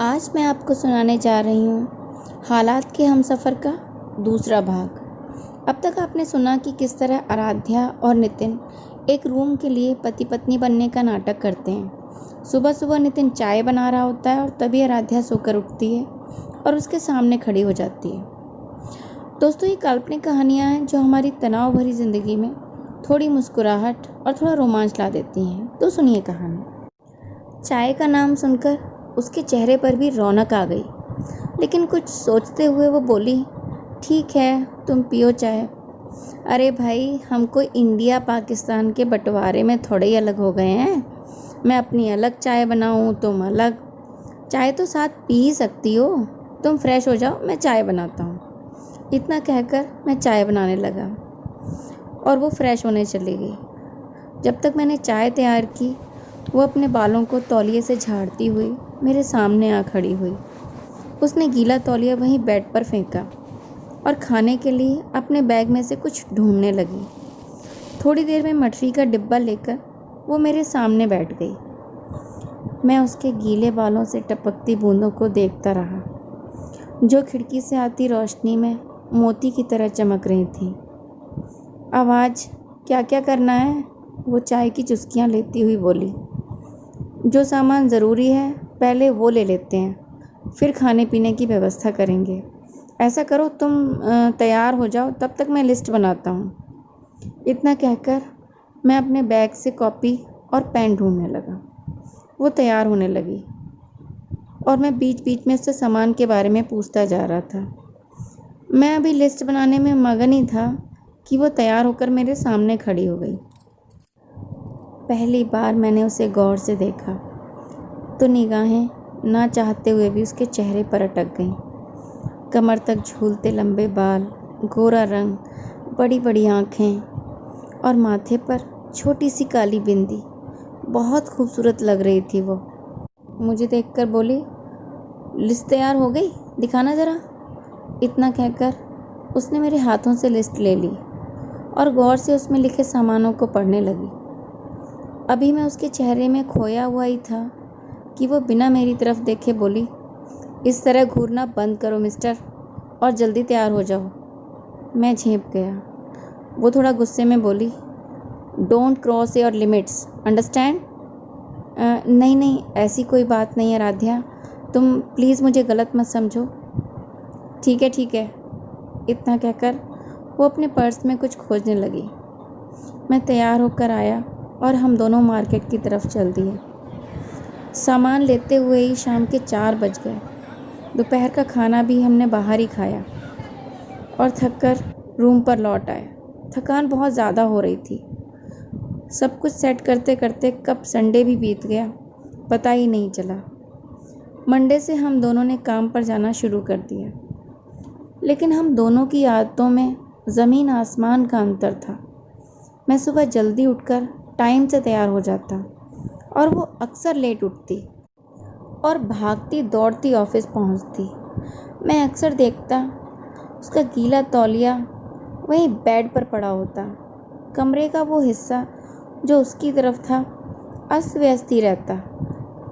आज मैं आपको सुनाने जा रही हूँ हालात के हमसफ़र का दूसरा भाग। अब तक आपने सुना कि किस तरह आराध्या और नितिन एक रूम के लिए पति पत्नी बनने का नाटक करते हैं। सुबह सुबह नितिन चाय बना रहा होता है और तभी आराध्या सोकर उठती है और उसके सामने खड़ी हो जाती है। दोस्तों, ये काल्पनिक कहानियाँ हैं जो हमारी तनाव भरी ज़िंदगी में थोड़ी मुस्कुराहट और थोड़ा रोमांच ला देती हैं। तो सुनिए कहानी। चाय का नाम सुनकर उसके चेहरे पर भी रौनक आ गई, लेकिन कुछ सोचते हुए वो बोली, ठीक है, तुम पियो चाय। अरे भाई, हम कोई इंडिया पाकिस्तान के बंटवारे में थोड़े ही अलग हो गए हैं। मैं अपनी अलग चाय बनाऊं, तुम अलग। चाय तो साथ पी ही सकती हो। तुम फ्रेश हो जाओ, मैं चाय बनाता हूँ। इतना कहकर मैं चाय बनाने लगा और वो फ्रेश होने चली गई। जब तक मैंने चाय तैयार की, वो अपने बालों को तौलिए से झाड़ती हुई मेरे सामने आ खड़ी हुई। उसने गीला तौलिया वहीं बेड पर फेंका और खाने के लिए अपने बैग में से कुछ ढूंढने लगी। थोड़ी देर में मठरी का डिब्बा लेकर वो मेरे सामने बैठ गई। मैं उसके गीले बालों से टपकती बूंदों को देखता रहा, जो खिड़की से आती रोशनी में मोती की तरह चमक रही थी। आवाज़, क्या क्या करना है? वो चाय की चुस्कियाँ लेती हुई बोली। जो सामान ज़रूरी है पहले वो ले लेते हैं, फिर खाने पीने की व्यवस्था करेंगे। ऐसा करो, तुम तैयार हो जाओ, तब तक मैं लिस्ट बनाता हूँ। इतना कहकर मैं अपने बैग से कॉपी और पेन ढूंढने लगा। वो तैयार होने लगी और मैं बीच बीच में उससे सामान के बारे में पूछता जा रहा था। मैं अभी लिस्ट बनाने में मगन ही था कि वो तैयार होकर मेरे सामने खड़ी हो गई। पहली बार मैंने उसे गौर से देखा तो निगाहें ना चाहते हुए भी उसके चेहरे पर अटक गईं। कमर तक झूलते लंबे बाल, गोरा रंग, बड़ी बड़ी आँखें और माथे पर छोटी सी काली बिंदी। बहुत खूबसूरत लग रही थी वो। मुझे देखकर बोली, लिस्ट तैयार हो गई, दिखाना ज़रा। इतना कहकर उसने मेरे हाथों से लिस्ट ले ली और गौर से उसमें लिखे सामानों को पढ़ने लगी। अभी मैं उसके चेहरे में खोया हुआ ही था कि वो बिना मेरी तरफ देखे बोली, इस तरह घूरना बंद करो मिस्टर, और जल्दी तैयार हो जाओ। मैं झेंप गया। वो थोड़ा गुस्से में बोली, don't cross your limits, understand? नहीं नहीं, ऐसी कोई बात नहीं है आराध्या, तुम प्लीज़ मुझे गलत मत समझो। ठीक है ठीक है। इतना कहकर वो अपने पर्स में कुछ खोजने लगी। मैं तैयार होकर आया और हम दोनों मार्केट की तरफ चल दिए। सामान लेते हुए ही शाम के 4 बज गए। दोपहर का खाना भी हमने बाहर ही खाया और थककर रूम पर लौट आए। थकान बहुत ज़्यादा हो रही थी। सब कुछ सेट करते करते कब संडे भी बीत गया पता ही नहीं चला। मंडे से हम दोनों ने काम पर जाना शुरू कर दिया, लेकिन हम दोनों की आदतों में ज़मीन आसमान का अंतर था। मैं सुबह जल्दी उठकर टाइम से तैयार हो जाता और वो अक्सर लेट उठती और भागती दौड़ती ऑफिस पहुंचती। मैं अक्सर देखता उसका गीला तौलिया वहीं बेड पर पड़ा होता। कमरे का वो हिस्सा जो उसकी तरफ था अस्त व्यस्त ही रहता।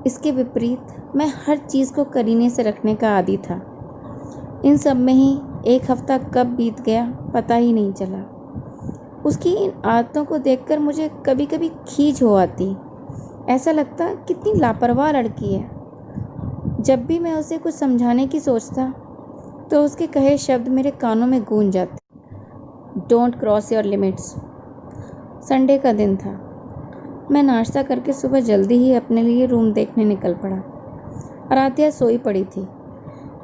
इसके विपरीत मैं हर चीज़ को करीने से रखने का आदी था। इन सब में ही एक हफ्ता कब बीत गया पता ही नहीं चला। उसकी इन आदतों को देखकर मुझे कभी कभी खींच हो आती। ऐसा लगता कितनी लापरवाह लड़की है। जब भी मैं उसे कुछ समझाने की सोचता तो उसके कहे शब्द मेरे कानों में गूंज जाते। Don't cross your limits. Sunday का दिन था। मैं नाश्ता करके सुबह जल्दी ही अपने लिए रूम देखने निकल पड़ा। आराध्या सोई पड़ी थी।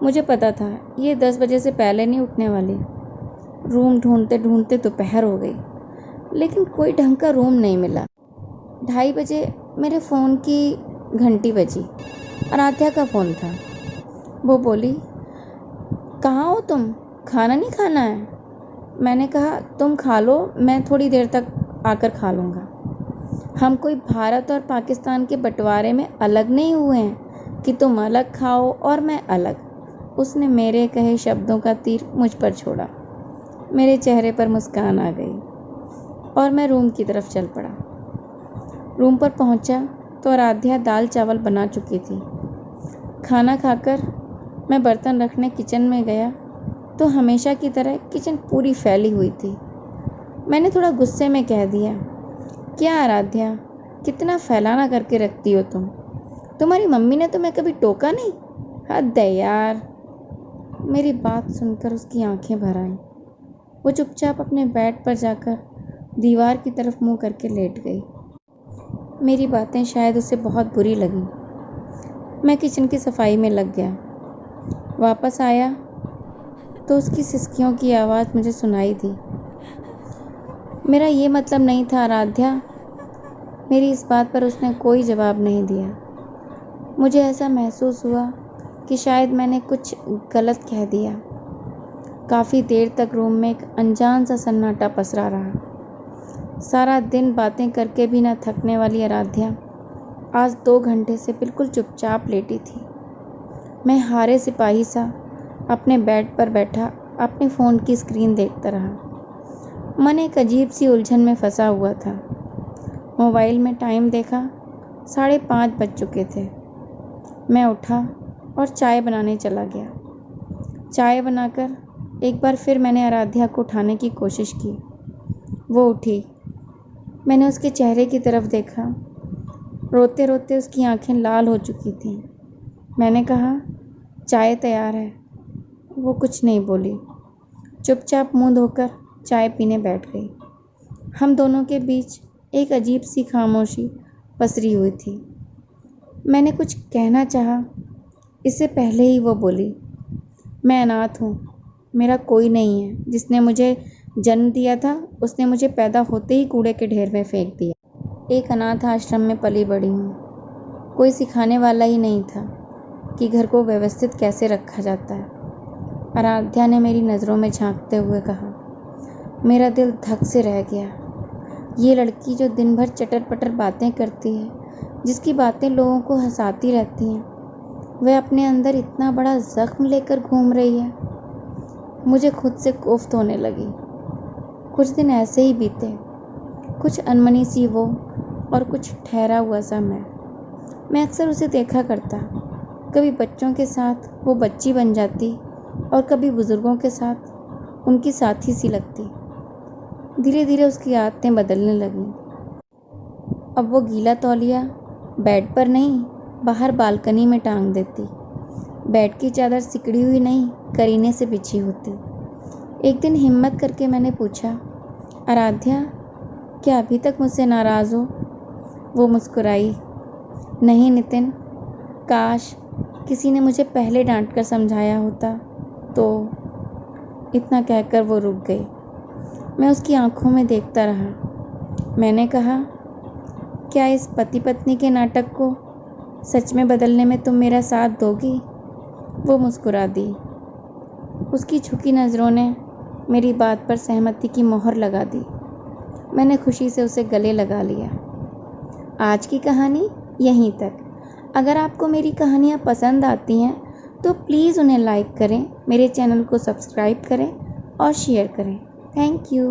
मुझे पता था ये 10 बजे से पहले नहीं उठने वाली। रूम ढूंढते ढूंढते दोपहर हो गई, लेकिन कोई ढंग का रूम नहीं मिला। 2:30 बजे मेरे फ़ोन की घंटी बजी। आराध्या का फ़ोन था। वो बोली, कहाँ हो तुम? खाना नहीं खाना है? मैंने कहा, तुम खा लो, मैं थोड़ी देर तक आकर खा लूँगा। हम कोई भारत और पाकिस्तान के बंटवारे में अलग नहीं हुए हैं कि तुम अलग खाओ और मैं अलग। उसने मेरे कहे शब्दों का तीर मुझ पर छोड़ा। मेरे चेहरे पर मुस्कान आ गई और मैं रूम की तरफ चल पड़ा। रूम पर पहुंचा तो आराध्या दाल चावल बना चुकी थी। खाना खाकर मैं बर्तन रखने किचन में गया तो हमेशा की तरह किचन पूरी फैली हुई थी। मैंने थोड़ा गुस्से में कह दिया, क्या आराध्या, कितना फैलाना करके रखती हो तुम? तुम्हारी मम्मी ने तुम्हें कभी टोका नहीं? हद है यार। मेरी बात सुनकर उसकी आंखें भर आईं। वो चुपचाप अपने बेड पर जाकर दीवार की तरफ मुंह करके लेट गई। मेरी बातें शायद उसे बहुत बुरी लगीं। मैं किचन की सफाई में लग गया। वापस आया तो उसकी सिसकियों की आवाज़ मुझे सुनाई दी। मेरा ये मतलब नहीं था आराध्या। मेरी इस बात पर उसने कोई जवाब नहीं दिया। मुझे ऐसा महसूस हुआ कि शायद मैंने कुछ गलत कह दिया। काफ़ी देर तक रूम में एक अनजान सा सन्नाटा पसरा रहा। सारा दिन बातें करके भी न थकने वाली आराध्या आज 2 घंटे से बिल्कुल चुपचाप लेटी थी। मैं हारे सिपाही सा अपने बेड पर बैठा अपने फ़ोन की स्क्रीन देखता रहा। मन एक अजीब सी उलझन में फंसा हुआ था। मोबाइल में टाइम देखा, 5:30 बज चुके थे। मैं उठा और चाय बनाने चला गया। चाय बनाकर एक बार फिर मैंने आराध्या को उठाने की कोशिश की। वो उठी। मैंने उसके चेहरे की तरफ देखा। रोते रोते उसकी आंखें लाल हो चुकी थीं। मैंने कहा, चाय तैयार है। वो कुछ नहीं बोली, चुपचाप मुंह धोकर चाय पीने बैठ गई। हम दोनों के बीच एक अजीब सी खामोशी पसरी हुई थी। मैंने कुछ कहना चाहा, इससे पहले ही वो बोली, मैं अनाथ हूँ। मेरा कोई नहीं है। जिसने मुझे जन्म दिया था उसने मुझे पैदा होते ही कूड़े के ढेर में फेंक दिया। एक अनाथ आश्रम में पली बड़ी हूँ। कोई सिखाने वाला ही नहीं था कि घर को व्यवस्थित कैसे रखा जाता है। आराध्या ने मेरी नज़रों में झांकते हुए कहा। मेरा दिल धक से रह गया। ये लड़की जो दिन भर चटर पटर बातें करती है, जिसकी बातें लोगों को हंसाती रहती हैं, वह अपने अंदर इतना बड़ा ज़ख्म लेकर घूम रही है। मुझे खुद से कोफ्त होने लगी। कुछ दिन ऐसे ही बीते, कुछ अनमनी सी वो और कुछ ठहरा हुआ सा मैं अक्सर उसे देखा करता। कभी बच्चों के साथ वो बच्ची बन जाती और कभी बुज़ुर्गों के साथ उनकी साथी सी लगती। धीरे धीरे उसकी आदतें बदलने लगीं। अब वो गीला तौलिया बेड पर नहीं, बाहर बालकनी में टांग देती। बेड की चादर सिकड़ी हुई नहीं, करीने से बिछी होती। एक दिन हिम्मत करके मैंने पूछा, आराध्या, क्या अभी तक मुझसे नाराज़ हो? वो मुस्कुराई। नहीं नितिन, काश किसी ने मुझे पहले डांट कर समझाया होता तो। इतना कहकर वो रुक गई। मैं उसकी आंखों में देखता रहा। मैंने कहा, क्या इस पति पत्नी के नाटक को सच में बदलने में तुम मेरा साथ दोगी? वो मुस्कुरा दी। उसकी झुकी नज़रों ने मेरी बात पर सहमति की मोहर लगा दी। मैंने खुशी से उसे गले लगा लिया। आज की कहानी यहीं तक। अगर आपको मेरी कहानियाँ पसंद आती हैं तो प्लीज़ उन्हें लाइक करें, मेरे चैनल को सब्सक्राइब करें और शेयर करें। Thank you.